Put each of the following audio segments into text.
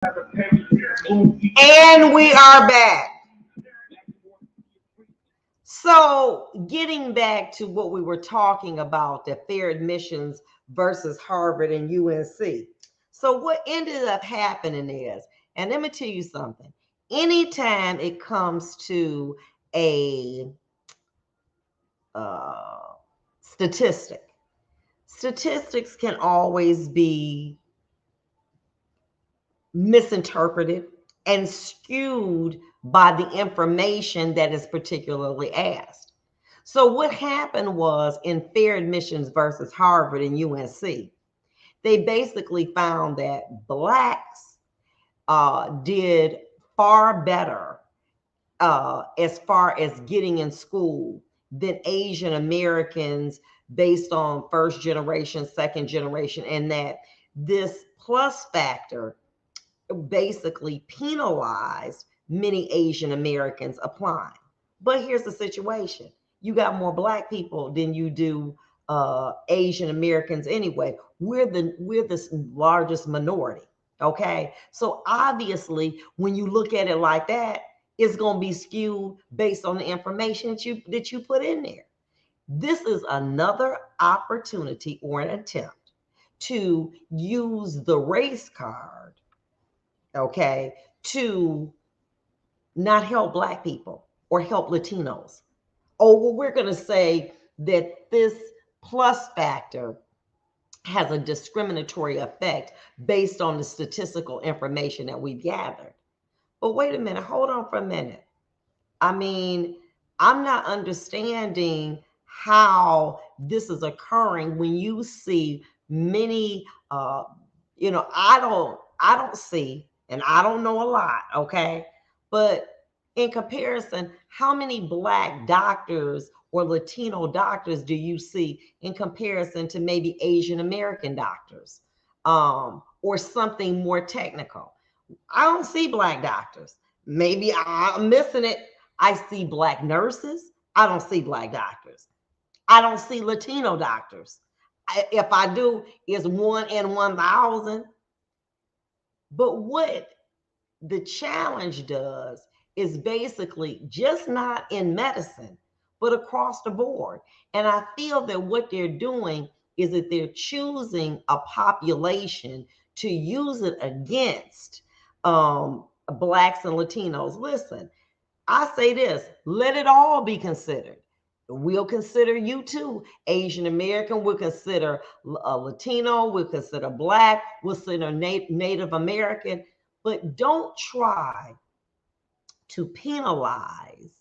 And we are back. So, getting back to what we were talking about, the fair admissions versus Harvard and UNC. So, what ended up happening is, and let me tell you something, anytime it comes to a uh, statistic, statistics can always be misinterpreted and skewed by the information that is particularly asked. So, what happened was in fair admissions versus Harvard and UNC, they basically found that Blacks did far better as far as getting in school than Asian Americans based on first generation, second generation, and that this plus factor basically penalized many Asian Americans applying. But here's the situation: you got more Black people than you do Asian Americans anyway. We're the largest minority. Okay, so obviously, when you look at it like that, it's going to be skewed based on the information that you put in there. This is another opportunity or an attempt to use the race card, okay, to not help Black people or help Latinos. Oh, well, we're going to say that this plus factor has a discriminatory effect based on the statistical information that we've gathered. But wait a minute, hold on for a minute. I mean, I'm not understanding how this is occurring when you see many I don't see, and I don't know a lot, okay? But in comparison, how many Black doctors or Latino doctors do you see in comparison to maybe Asian American doctors, or something more technical? I don't see Black doctors. Maybe I'm missing it. I see Black nurses. I don't see Black doctors. I don't see Latino doctors. If I do, it's 1 in 1,000. But what the challenge does is basically just not in medicine, but across the board. And I feel that what they're doing is that they're choosing a population to use it against Blacks and Latinos. Listen, I say this: let it all be considered. We'll consider you too, Asian American. We'll consider Latino. We'll consider Black. We'll consider Native American. But don't try to penalize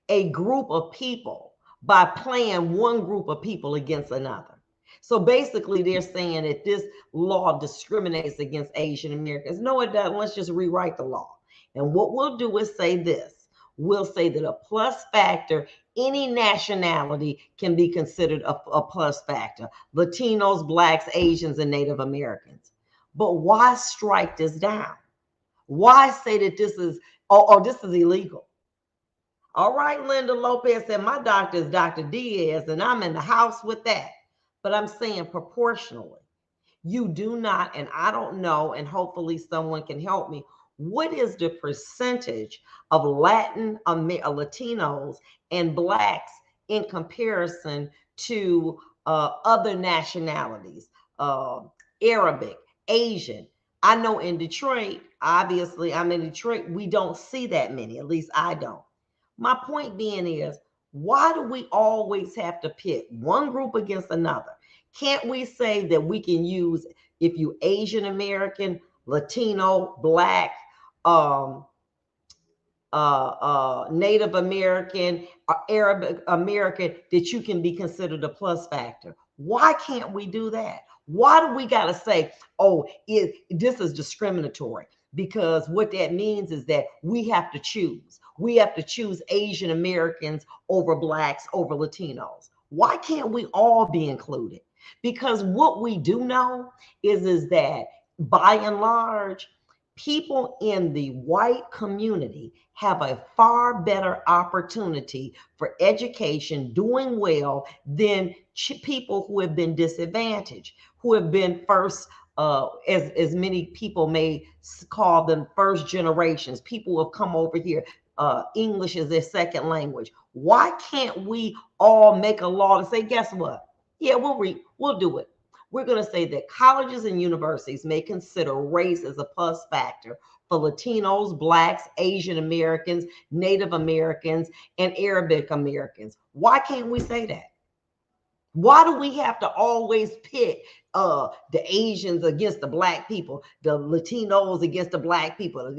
a group of people by playing one group of people against another. So basically, they're saying that this law discriminates against Asian Americans. No, it doesn't. Let's just rewrite the law. And what we'll do is say this: we'll say that a plus factor, any nationality can be considered a plus factor: Latinos, Blacks, Asians, and Native Americans. But why strike this down? Why say that this is, or this is illegal? All right, Linda Lopez said, my doctor is Dr. Diaz, and I'm in the house with that. But I'm saying proportionally. You do not, and I don't know, and hopefully someone can help me. What is the percentage of Latinos and Blacks in comparison to other nationalities, Arabic, Asian? I know in Detroit, obviously, I'm in Detroit, we don't see that many, at least I don't. My point being is, why do we always have to pit one group against another? Can't we say that we can use, if you Asian American, Latino, Black, Native American, Arabic American, that you can be considered a plus factor? Why can't we do that? Why do we got to say, oh, this is discriminatory? Because what that means is that we have to choose. We have to choose Asian Americans over Blacks, over Latinos. Why can't we all be included? Because what we do know is that by and large, people in the white community have a far better opportunity for education, doing well, than people who have been disadvantaged, who have been first as many people may call them first generations, people who have come over here, English is their second language. Why can't we all make a law to say, guess what? Yeah, we'll do it. We're going to say that colleges and universities may consider race as a plus factor for Latinos, Blacks, Asian Americans, Native Americans, and Arabic Americans. Why can't we say that? Why do we have to always pit the Asians against the Black people, the Latinos against the Black people?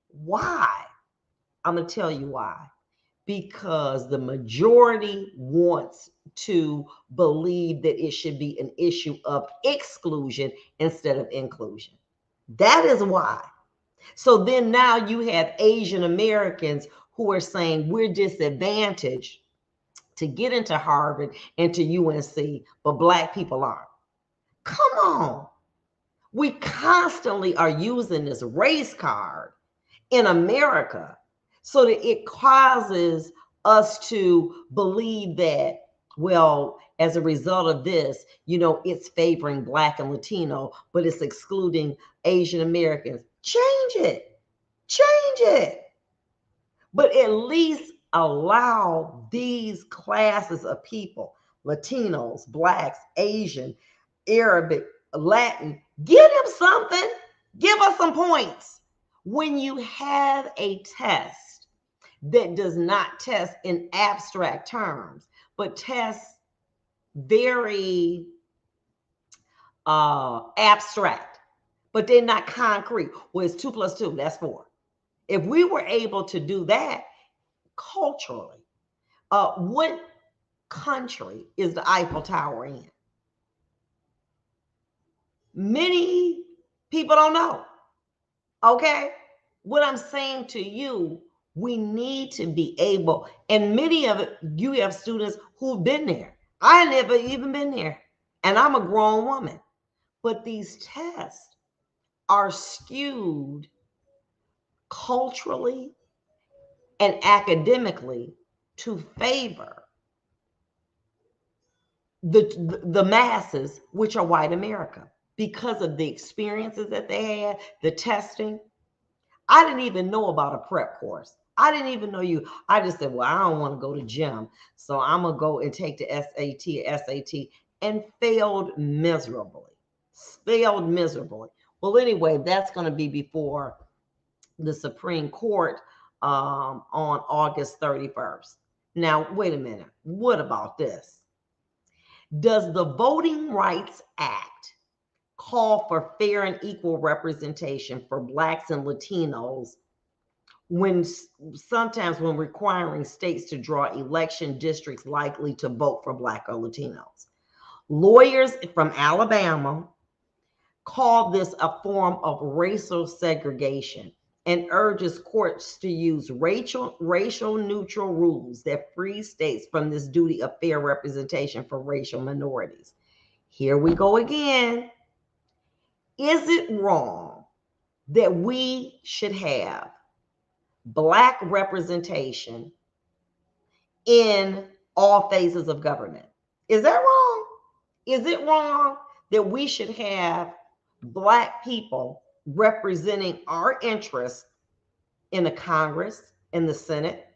Why? I'm going to tell you why. Because the majority wants to believe that it should be an issue of exclusion instead of inclusion. That is why. So then now you have Asian Americans who are saying we're disadvantaged to get into Harvard and to UNC, but Black people aren't. Come on. We constantly are using this race card in America so that it causes us to believe that, well, as a result of this, it's favoring Black and Latino, but it's excluding Asian Americans. Change it. Change it. But at least allow these classes of people, Latinos, Blacks, Asian, Arabic, Latin, give them something. Give us some points. When you have a test that does not test in abstract terms, but tests very abstract, but they're not concrete. Well, it's 2 + 2, that's 4. If we were able to do that culturally, what country is the Eiffel Tower in? Many people don't know. Okay? What I'm saying to you, we need to be able, and many of it, you have students who've been there. I never even been there, and I'm a grown woman. But these tests are skewed culturally and academically to favor the masses, which are white America, because of the experiences that they had, the testing. I didn't even know about a prep course. I didn't even know you. I just said, well, I don't want to go to gym, so I'm going to go and take the SAT, and failed miserably. Failed miserably. Well, anyway, that's going to be before the Supreme Court on August 31st. Now, wait a minute. What about this? Does the Voting Rights Act call for fair and equal representation for Blacks and Latinos when sometimes when requiring states to draw election districts likely to vote for Black or Latinos? Lawyers from Alabama call this a form of racial segregation and urges courts to use racial neutral rules that free states from this duty of fair representation for racial minorities. Here we go again. Is it wrong that we should have Black representation in all phases of government? Is that wrong? Is it wrong that we should have Black people representing our interests in the Congress, in the Senate?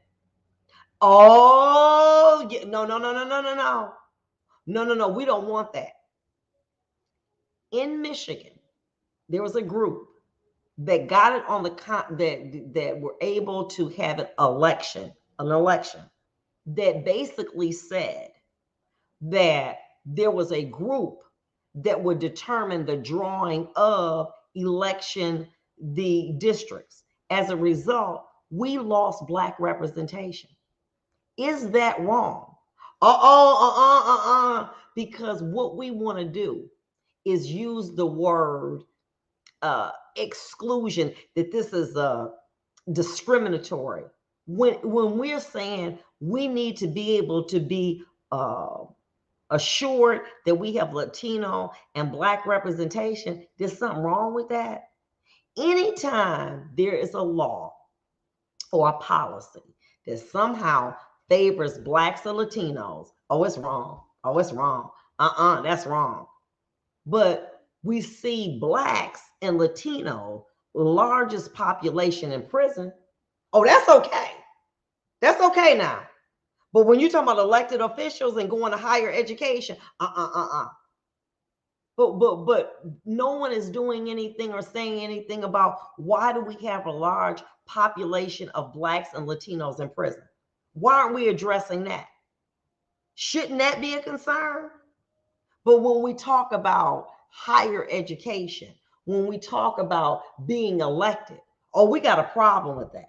Oh, yeah. No. No. We don't want that. In Michigan, there was a group that got it on that were able to have an election that basically said that there was a group that would determine the drawing of the districts. As a result, we lost Black representation. Is that wrong? Because what we want to do is use the word exclusion, that this is discriminatory. When we're saying we need to be able to be assured that we have Latino and Black representation, there's something wrong with that. Anytime there is a law or a policy that somehow favors Blacks or Latinos, oh, it's wrong. Oh, it's wrong. That's wrong. But We see blacks and Latino largest population in prison. Oh, that's okay. That's okay now. But when you talk about elected officials and going to higher education, But no one is doing anything or saying anything about why do we have a large population of blacks and Latinos in prison? Why aren't we addressing that? Shouldn't that be a concern? But when we talk about higher education, when we talk about being elected, oh, we got a problem with that.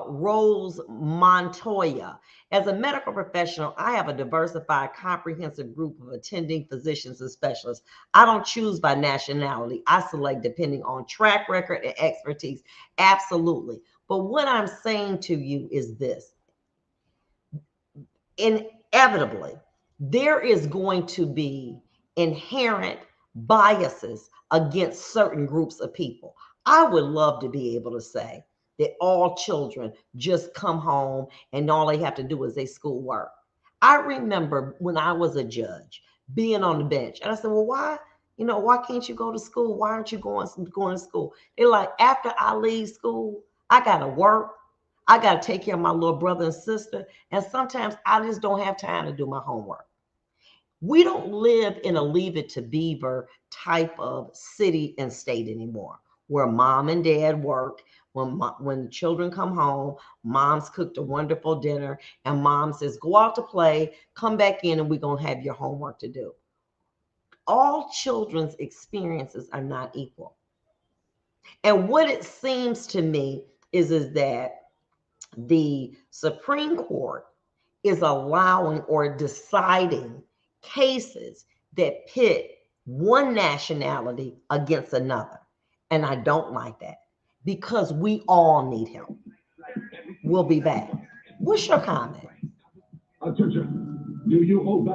Rose Montoya. As a medical professional, I have a diversified, comprehensive group of attending physicians and specialists. I don't choose by nationality. I select depending on track record and expertise. Absolutely. But what I'm saying to you is this. Inevitably, there is going to be inherent biases against certain groups of people. I would love to be able to say that all children just come home and all they have to do is their schoolwork. I remember when I was a judge being on the bench, and I said, well, why can't you go to school? Why aren't you going to school? They're like, after I leave school, I gotta work. I got to take care of my little brother and sister. And sometimes I just don't have time to do my homework. We don't live in a Leave It to Beaver type of city and state anymore, where mom and dad work. When children come home, mom's cooked a wonderful dinner, and mom says, go out to play, come back in, and we're going to have your homework to do. All children's experiences are not equal. And what it seems to me is that the Supreme Court is allowing or deciding cases that pit one nationality against another. And I don't like that because we all need help. We'll be back. What's your comment? Attention. Do you hold back?